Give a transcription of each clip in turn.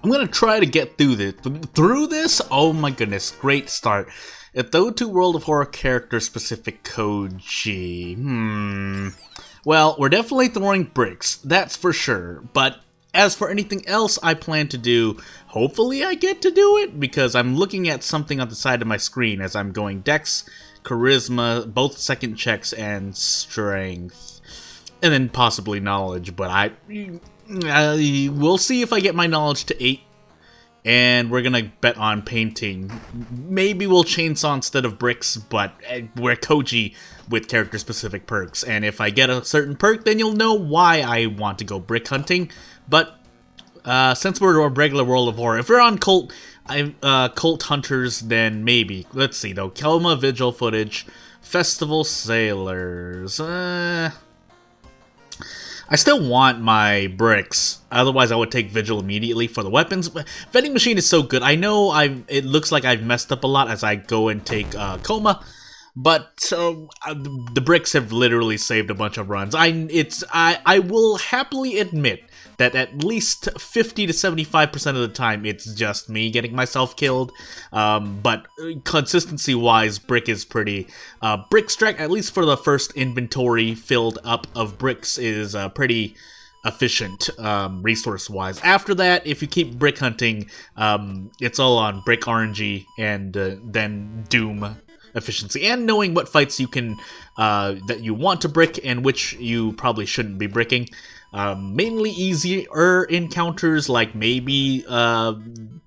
I'm gonna try to get through this. Through this? Oh my goodness, great start. Though to World of Horror character-specific Koji. Well, we're definitely throwing bricks, that's for sure. But as for anything else I plan to do, hopefully I get to do it, because I'm looking at something on the side of my screen as I'm going Dex, Charisma, both second checks, and Strength. And then possibly Knowledge, but we'll see if I get my Knowledge to 8. And we're gonna bet on painting. Maybe we'll chainsaw instead of bricks, but we're Koji with character-specific perks. And if I get a certain perk, then you'll know why I want to go brick hunting. But since we're a regular World of Horror, if we're on Cult Hunters, then maybe. Let's see though. Coma Vigil footage, Festival Sailors. I still want my bricks, otherwise I would take Vigil immediately for the weapons. Vending machine is so good. I know it looks like I've messed up a lot as I go and take Coma, but the bricks have literally saved a bunch of runs. I will happily admit that at least 50 to 75% of the time it's just me getting myself killed. But consistency-wise, brick is pretty... brick stack, at least for the first inventory filled up of bricks, is pretty efficient resource-wise. After that, if you keep brick hunting, it's all on brick RNG and then Doom efficiency, and knowing what fights you can that you want to brick and which you probably shouldn't be bricking. Mainly easier encounters like maybe a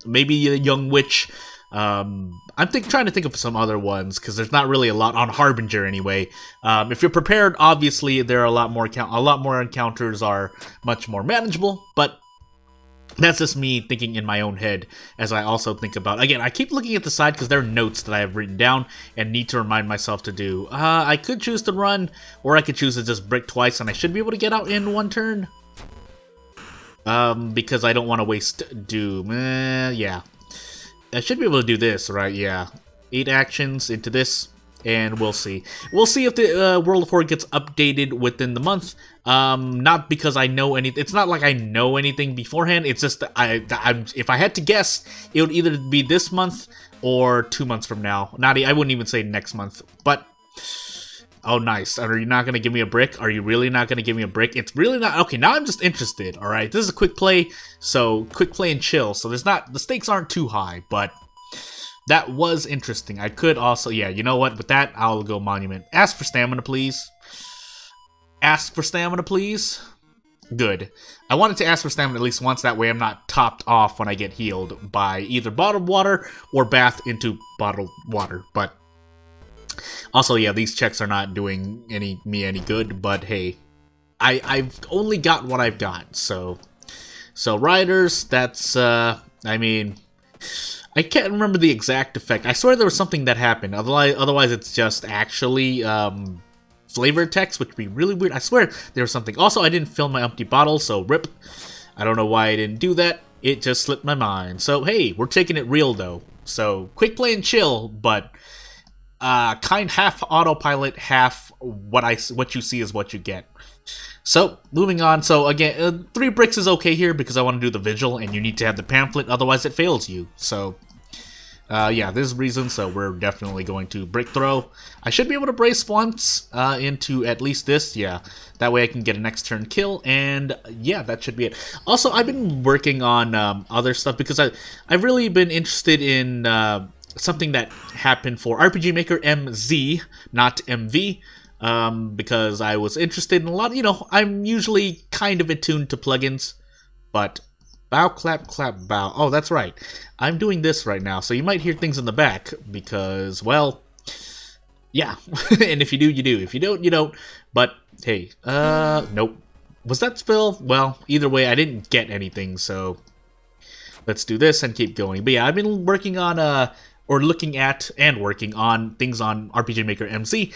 young witch. I'm trying to think of some other ones because there's not really a lot on Harbinger anyway. If you're prepared, obviously there are a lot more encounters are much more manageable, but that's just me thinking in my own head as I also think about... Again, I keep looking at the side because there are notes that I have written down and need to remind myself to do. I could choose to run, or I could choose to just brick twice, and I should be able to get out in one turn. Because I don't want to waste Doom. Yeah. I should be able to do this, right? Yeah. 8 actions into this, and we'll see. We'll see if the World of Horror gets updated within the month. Not because I know anything. It's not like I know anything beforehand. It's just that if I had to guess, it would either be this month or 2 months from now. I wouldn't even say next month. But oh, nice. Are you not gonna give me a brick? Are you really not gonna give me a brick? It's really not. Okay, now I'm just interested. All right, this is a quick play, so quick play and chill. So the stakes aren't too high, but that was interesting. I could also, yeah, you know what? With that, I'll go Monument. Ask for stamina, please. Ask for stamina, please. Good. I wanted to ask for stamina at least once, that way I'm not topped off when I get healed by either bottled water or bath into bottled water. But also, yeah, these checks are not doing me any good, but hey, I've only got what I've got, so riders, that's, I mean... I can't remember the exact effect. I swear there was something that happened. Otherwise it's just actually flavor text, which would be really weird. I swear there was something. Also, I didn't fill my empty bottle, so rip. I don't know why I didn't do that. It just slipped my mind. So, hey, we're taking it real, though. So, quick play and chill, but kind half autopilot, half what you see is what you get. So, moving on. So, again, 3 bricks is okay here because I want to do the Vigil, and you need to have the pamphlet, otherwise it fails you. So, yeah, there's reason, so we're definitely going to brick throw. I should be able to brace once into at least this, yeah. That way I can get a next turn kill, and yeah, that should be it. Also, I've been working on other stuff because I've really been interested in something that happened for RPG Maker MZ, not MV. Because I was interested in a lot, I'm usually kind of attuned to plugins, but bow, clap, clap, bow. Oh, that's right. I'm doing this right now, so you might hear things in the back, because, well, yeah. And if you do, you do. If you don't, you don't. But, hey, nope. Was that spill? Well, either way, I didn't get anything, so let's do this and keep going. But yeah, I've been working on, or looking at and working on things on RPG Maker MZ,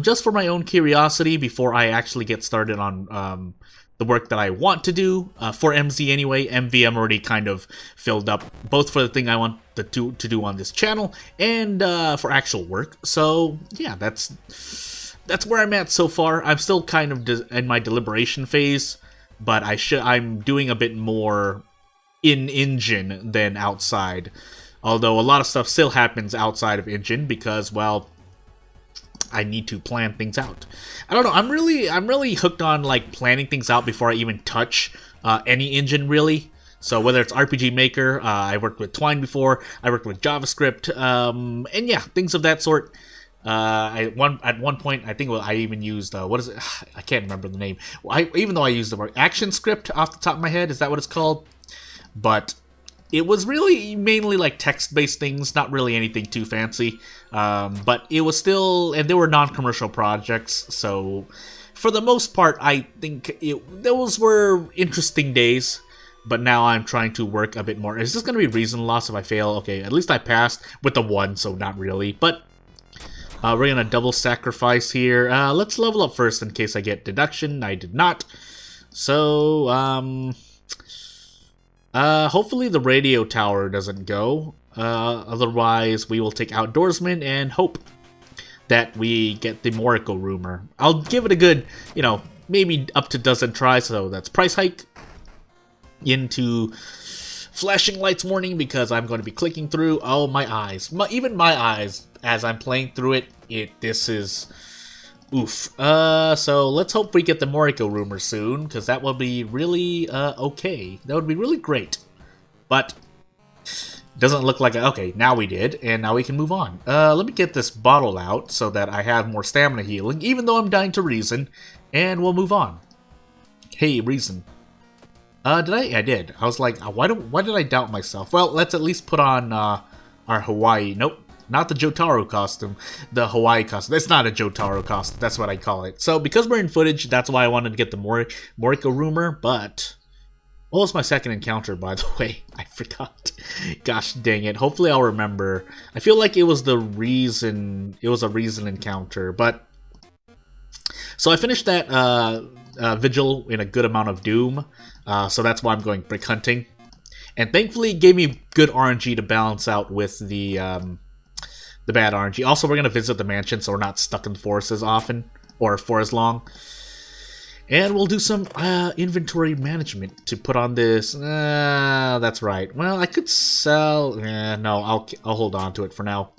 just for my own curiosity before I actually get started on the work that I want to do, for MZ anyway. MV I'm already kind of filled up, both for the thing I want to do on this channel, and for actual work. So yeah, that's where I'm at so far. I'm still kind of in my deliberation phase, but I'm doing a bit more in-engine than outside. Although a lot of stuff still happens outside of engine because, well, I need to plan things out. I don't know. I'm really hooked on like planning things out before I even touch any engine, really. So whether it's RPG Maker, I worked with Twine before, I worked with JavaScript, and yeah, things of that sort. At one point, I think I even used what is it? I can't remember the name. Even though I used the word ActionScript off the top of my head, is that what it's called? But it was really mainly like text-based things, not really anything too fancy. But it was still, and they were non-commercial projects, so for the most part, I think those were interesting days. But now I'm trying to work a bit more. Is this going to be reason loss if I fail? Okay, at least I passed with the 1, so not really. But we're going to double sacrifice here. Let's level up first in case I get deduction. I did not. So, hopefully the radio tower doesn't go. Otherwise, we will take Outdoorsman and hope that we get the Moriko rumor. I'll give it a good, maybe up to dozen tries. So that's price hike into flashing lights warning because I'm going to be clicking through. Oh, my eyes. Even my eyes, as I'm playing through it, this is oof. So let's hope we get the Moriko rumor soon, because that will be really, okay. That would be really great. But doesn't look like okay, now we did, and now we can move on. Let me get this bottle out so that I have more stamina healing, even though I'm dying to Reason, and we'll move on. Hey, Reason. Did I? I did. I was like, why did I doubt myself? Well, let's at least put on our Hawaii. Nope, not the Jotaro costume. The Hawaii costume. That's not a Jotaro costume. That's what I call it. So because we're in footage, that's why I wanted to get the Moriko rumor. But what was my second encounter, by the way? I forgot. Gosh dang it. Hopefully I'll remember. I feel like it was the Reason. It was a Reason encounter, but so I finished that vigil in a good amount of Doom. So that's why I'm going brick hunting. And thankfully it gave me good RNG to balance out with the bad RNG. Also, we're going to visit the mansion so we're not stuck in the forest as often, or for as long. And we'll do some inventory management to put on this. That's right. Well, I could sell. No, I'll hold on to it for now.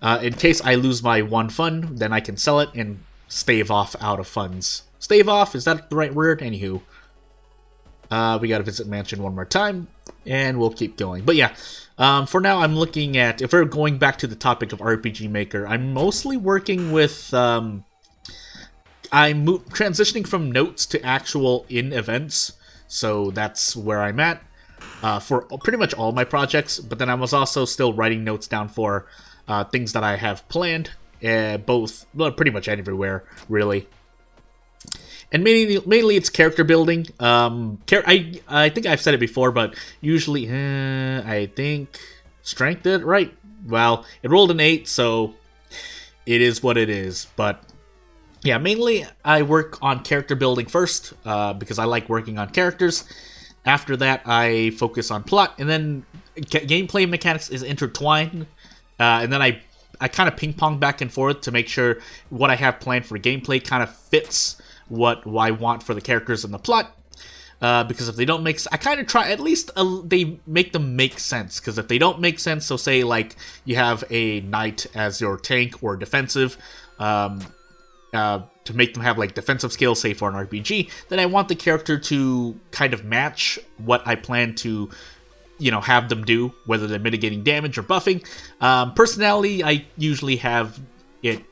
In case I lose my 1 fund, then I can sell it and stave off out of funds. Stave off? Is that the right word? Anywho. We gotta visit mansion one more time, and we'll keep going. But yeah, for now I'm looking at, if we're going back to the topic of RPG Maker, I'm mostly working with, I'm transitioning from notes to actual in-events, so that's where I'm at for pretty much all my projects, but then I was also still writing notes down for things that I have planned, both, well, pretty much everywhere, really. And mainly it's character building. I think I've said it before, but usually, I think strength did it right. Well, it rolled an 8, so it is what it is. But yeah, mainly I work on character building first, because I like working on characters. After that, I focus on plot, and then gameplay mechanics is intertwined. And then I kind of ping pong back and forth to make sure what I have planned for gameplay kind of fits what I want for the characters and the plot, because if they don't make, I kind of try, at least they make them make sense, because if they don't make sense, so say like you have a knight as your tank or defensive, to make them have like defensive skills, say for an RPG, then I want the character to kind of match what I plan to, have them do, whether they're mitigating damage or buffing. Personality, I usually have it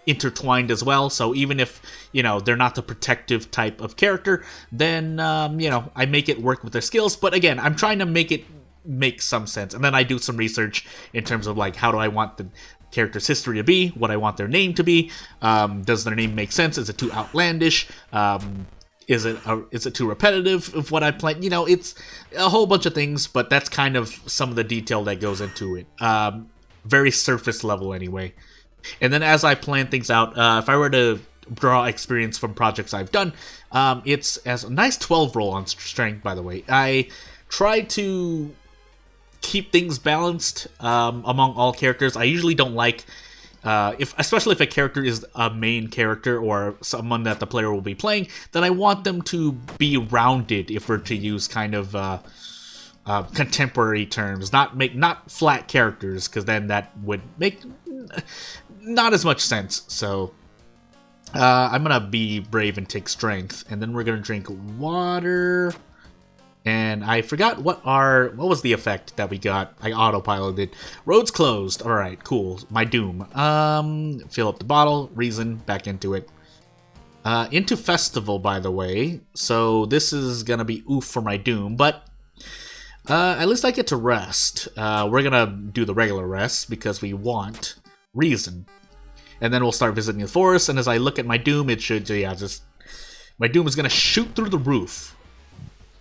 intertwined as well, so even if they're not the protective type of character, then I make it work with their skills. But again, I'm trying to make it make some sense, and then I do some research in terms of like how do I want the character's history to be, what I want their name to be, does their name make sense, is it too outlandish, is it too repetitive of what I plan? It's a whole bunch of things, but that's kind of some of the detail that goes into it, very surface level anyway. And then as I plan things out, if I were to draw experience from projects I've done, it's as a nice 12 roll on strength, by the way. I try to keep things balanced among all characters. I usually don't like, especially if a character is a main character or someone that the player will be playing, then I want them to be rounded, if we're to use kind of contemporary terms, not flat characters, because then that would make not as much sense. So I'm gonna be brave and take strength, and then we're gonna drink water. And I forgot what was the effect that we got. I autopiloted. Roads closed. All right, cool. My doom. Fill up the bottle. Reason. Back into it. Into festival, by the way. So this is gonna be oof for my doom, but at least I get to rest. We're gonna do the regular rest because we want reason, and then we'll start visiting the forest. And as I look at my doom, it should my doom is gonna shoot through the roof.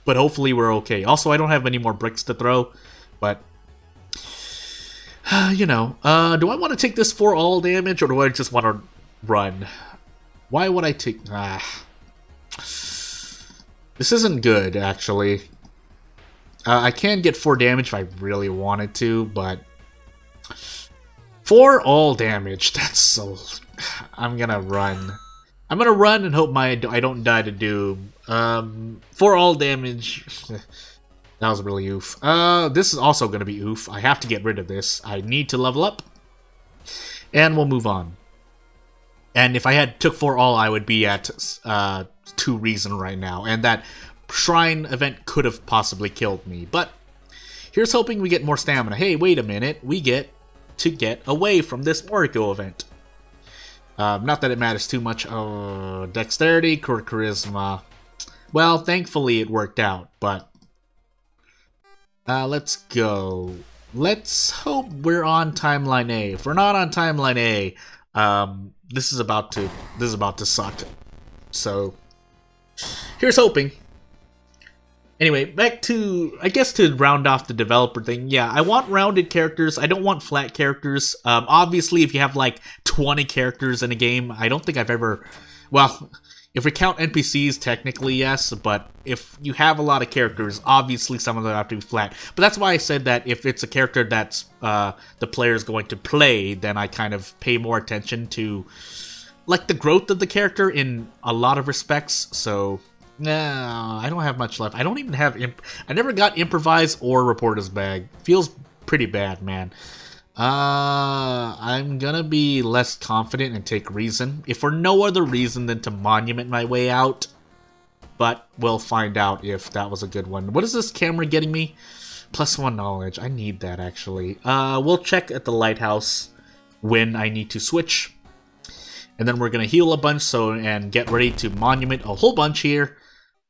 But hopefully we're okay. Also, I don't have any more bricks to throw, but you know, do I want to take this for all damage, or do I just want to run? Why would I take? This isn't good, actually. I can get 4 damage if I really wanted to, but 4 all damage. That's so. I'm gonna run. I'm gonna run and hope I don't die to doom. 4 all damage. That was really oof. This is also gonna be oof. I have to get rid of this. I need to level up, and we'll move on. And if I had took 4 all, I would be at 2 reason right now, and that shrine event could have possibly killed me. But here's hoping we get more stamina. Hey, wait a minute. We get to get away from this Morrico event. Not that it matters too much. Dexterity, charisma. Well, thankfully it worked out, but let's go. Let's hope we're on timeline A. If we're not on timeline A, this is about to suck. So here's hoping. Anyway, back to, I guess, to round off the developer thing. Yeah, I want rounded characters. I don't want flat characters. Obviously, if you have like 20 characters in a game, I don't think I've ever... Well, if we count NPCs, technically, yes. But if you have a lot of characters, obviously some of them have to be flat. But that's why I said that if it's a character that's the player is going to play, then I kind of pay more attention to like the growth of the character in a lot of respects. So... No, I don't have much left. I don't even have I never got improvise or reporter's bag. Feels pretty bad, man. I'm gonna be less confident and take reason. If for no other reason than to monument my way out. But we'll find out if that was a good one. What is this camera getting me? +1 knowledge. I need that, actually. We'll check at the lighthouse when I need to switch. And then we're gonna heal a bunch and get ready to monument a whole bunch here.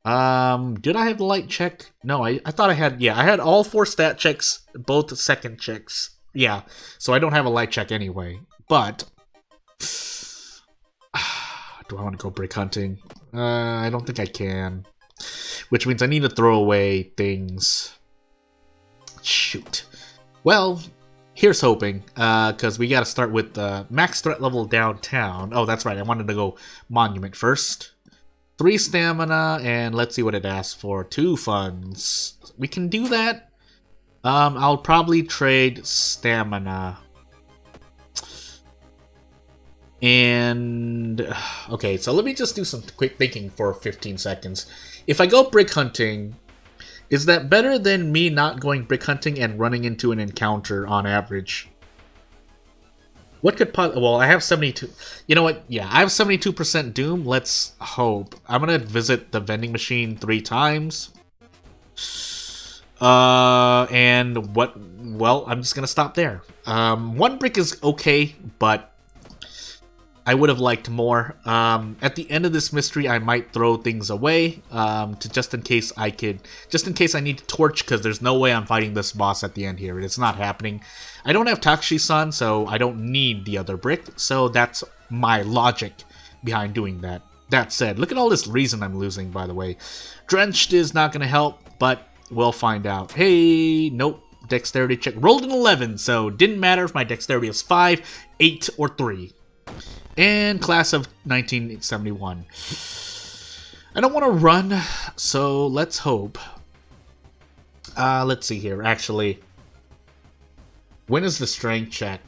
Did I have the light check? No, I thought I had, yeah, I had all 4 stat checks, both second checks. Yeah, so I don't have a light check anyway. But, do I want to go brick hunting? I don't think I can. Which means I need to throw away things. Shoot. Well, here's hoping, because we gotta start with max threat level downtown. Oh, that's right, I wanted to go monument first. 3 stamina, and let's see what it asks for. 2 funds. We can do that. I'll probably trade stamina. And... okay, so let me just do some quick thinking for 15 seconds. If I go brick hunting, is that better than me not going brick hunting and running into an encounter on average? What could well, I have 72. You know what? Yeah, I have 72% doom. Let's hope. I'm gonna visit the vending machine 3 times. And what? Well, I'm just gonna stop there. 1 brick is okay, but I would have liked more. At the end of this mystery, I might throw things away, just in case I need to torch, because there's no way I'm fighting this boss at the end here. It's not happening. I don't have Takushi-san, so I don't need the other brick, so that's my logic behind doing that. That said, look at all this reason I'm losing, by the way. Drenched is not going to help, but we'll find out. Hey, nope, dexterity check. Rolled an 11, so didn't matter if my dexterity is 5, 8, or 3. And class of 1971. I don't want to run, so let's hope. Let's see here, actually. When is the strength check?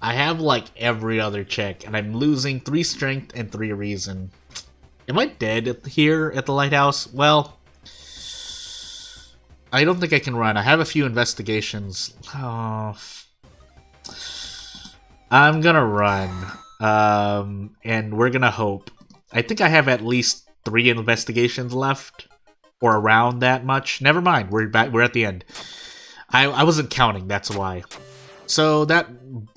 I have like every other check, and I'm losing 3 strength and 3 reason. Am I dead here at the lighthouse? Well, I don't think I can run. I have a few investigations. Oh, I'm gonna run. And we're gonna hope. I think I have at least 3 investigations left, or around that much. Never mind. We're back. We're at the end. I wasn't counting. That's why. So that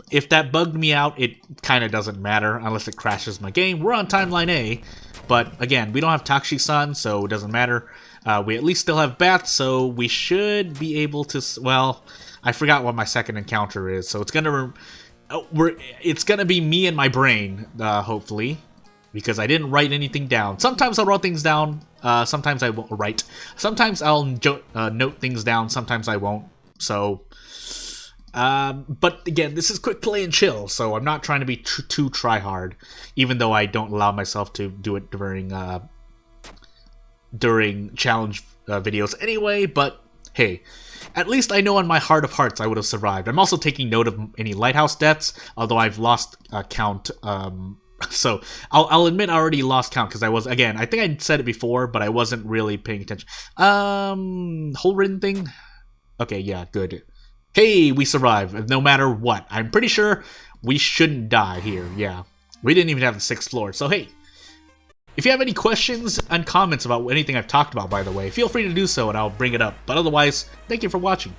if that bugged me out, it kind of doesn't matter unless it crashes my game. We're on timeline A, but again, we don't have Takshi-san, so it doesn't matter. We at least still have Bats, so we should be able to. Well, I forgot what my second encounter is, so it's gonna it's gonna be me and my brain, hopefully, because I didn't write anything down. Sometimes I'll write things down. Sometimes I won't write. Sometimes I'll note things down. Sometimes I won't. So. But again, this is quick play and chill, so I'm not trying to be too try-hard, even though I don't allow myself to do it during challenge videos anyway, but hey, at least I know in my heart of hearts I would have survived. I'm also taking note of any lighthouse deaths, although I've lost count, so I'll admit I already lost count, because I was, again, I think I said it before, but I wasn't really paying attention. Whole written thing? Okay, yeah, good. Hey, we survived, no matter what. I'm pretty sure we shouldn't die here, yeah. We didn't even have the 6th floor, so hey. If you have any questions and comments about anything I've talked about, by the way, feel free to do so and I'll bring it up. But otherwise, thank you for watching.